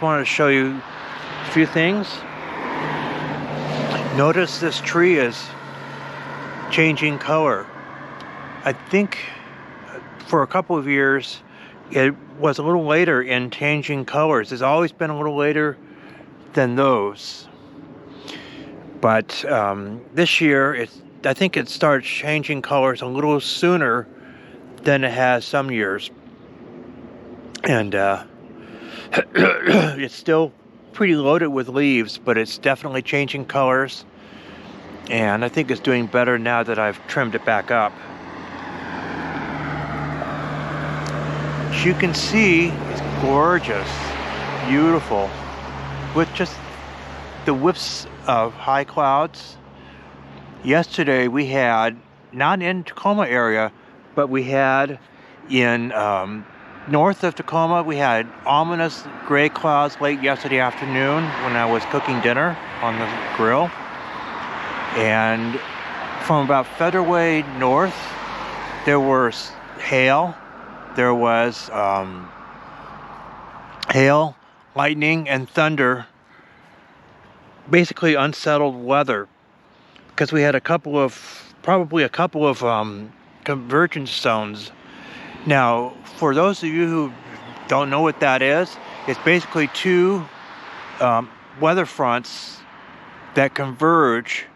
wanted to show you a few things. Notice this tree is changing color. I think for a couple of years it was a little later in changing colors. It's always been a little later than those. But this year, I think it starts changing colors a little sooner than it has some years. And it's still pretty loaded with leaves, but it's definitely changing colors. And I think it's doing better now that I've trimmed it back up. As you can see, it's gorgeous, beautiful, with just the whiffs of high clouds. Yesterday we had, not in Tacoma area, but we had in north of Tacoma, we had ominous gray clouds late yesterday afternoon when I was cooking dinner on the grill. And from about Federway north, there was hail. There was hail, lightning, and thunder. Basically unsettled weather, because we had probably a couple of convergence zones. Now, for those of you who don't know what that is, it's basically two weather fronts that converge,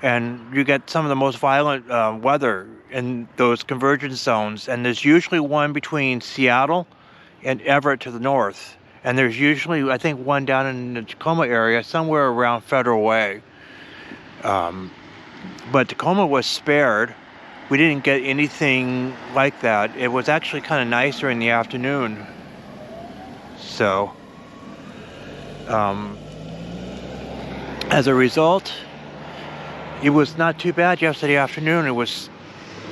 and you get some of the most violent weather in those convergence zones. And there's usually one between Seattle and Everett to the north. And there's usually, I think, one down in the Tacoma area, somewhere around Federal Way. But Tacoma was spared. We didn't get anything like that. It was actually kind of nice during the afternoon. So, as a result, it was not too bad yesterday afternoon. It was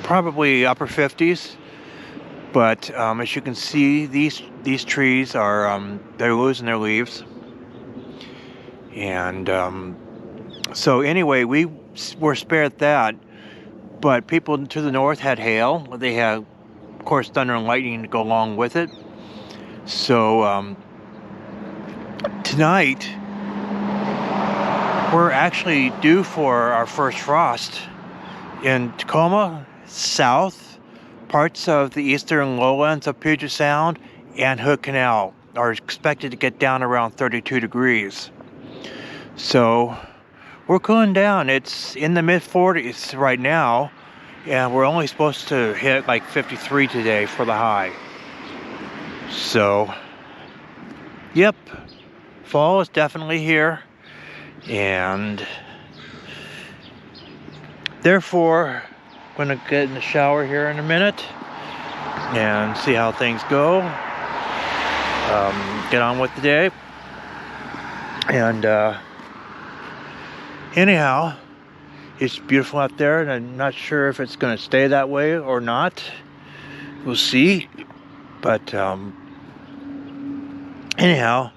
probably upper 50s. But as you can see, these trees are they're losing their leaves, and so anyway, we were spared that. But people to the north had hail. They had, of course, thunder and lightning to go along with it. So tonight we're actually due for our first frost in Tacoma, south. Parts of the eastern lowlands of Puget Sound and Hood Canal are expected to get down around 32 degrees. So we're cooling down. It's in the mid-40s right now, and we're only supposed to hit like 53 today for the high. So, yep, fall is definitely here, and therefore I'm going to get in the shower here in a minute and see how things go. Get on with the day. And anyhow, it's beautiful out there, and I'm not sure if it's going to stay that way or not. We'll see. But anyhow,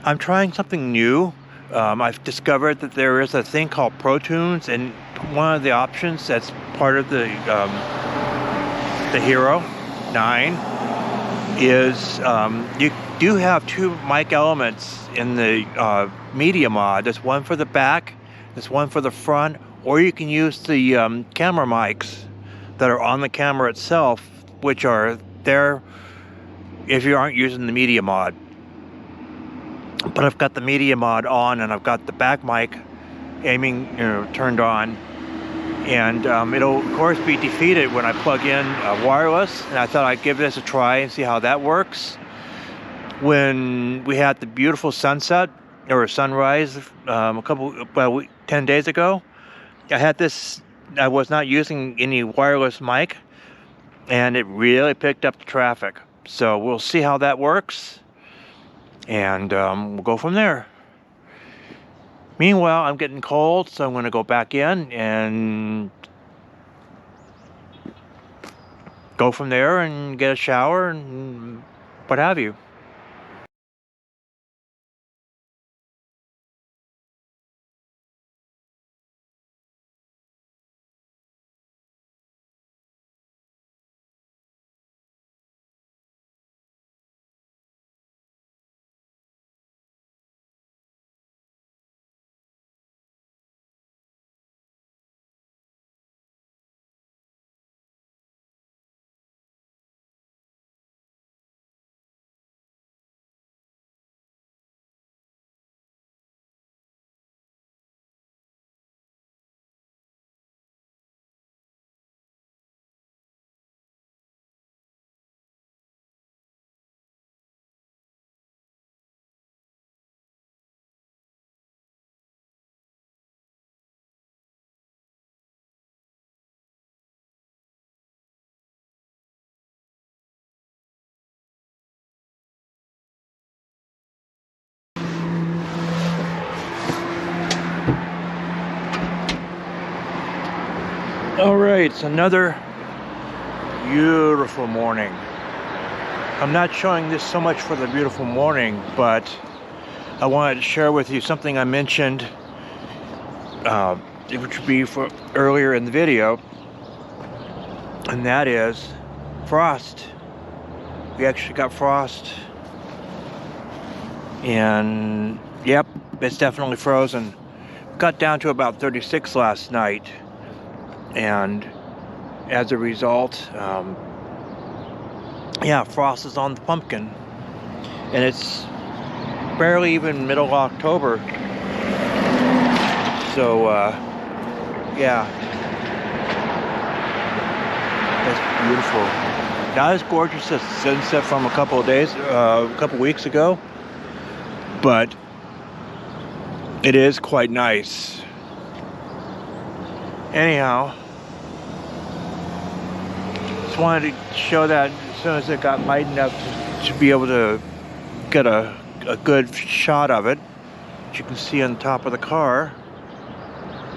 I'm trying something new. I've discovered that there is a thing called Pro Tunes, and one of the options that's part of the Hero 9 is you do have two mic elements in the media mod. There's one for the back, there's one for the front, or you can use the camera mics that are on the camera itself, which are there if you aren't using the media mod. But I've got the media mod on, and I've got the back mic aiming, turned on, and it'll of course be defeated when I plug in wireless. And I thought I'd give this a try and see how that works. When we had the beautiful sunset or sunrise 10 days ago, I had this. I was not using any wireless mic, and it really picked up the traffic. So we'll see how that works. And we'll go from there. Meanwhile, I'm getting cold, so I'm going to go back in and go from there and get a shower and what have you. All right, it's another beautiful morning. I'm not showing this so much for the beautiful morning, but I wanted to share with you something I mentioned, which would be for earlier in the video, and that is frost. We actually got frost, and yep, it's definitely frozen. Got down to about 36 last night, and as a result, yeah, frost is on the pumpkin, and it's barely even middle October. So yeah, that's beautiful. Not as gorgeous as the sunset from a couple weeks ago, but it is quite nice. Anyhow, just wanted to show that as soon as it got light enough to be able to get a good shot of it. As you can see on the top of the car,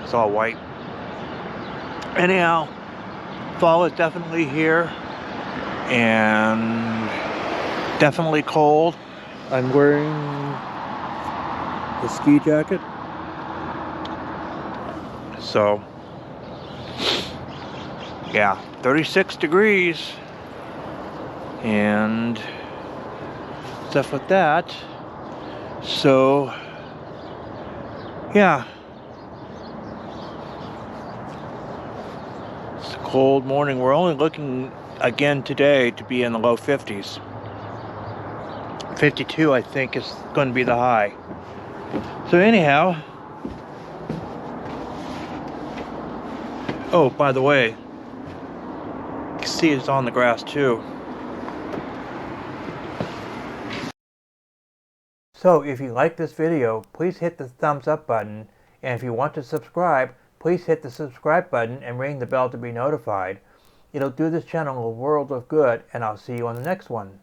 it's all white. Anyhow, fall is definitely here, and definitely cold. I'm wearing the ski jacket, so yeah, 36 degrees and stuff like that. So yeah, it's a cold morning. We're only looking again today to be in the low 50s. 52 I think is going to be the high. So anyhow, oh, by the way, you can see it's on the grass too. So if you like this video, please hit the thumbs up button, and if you want to subscribe, please hit the subscribe button and ring the bell to be notified. It'll do this channel a world of good, and I'll see you on the next one.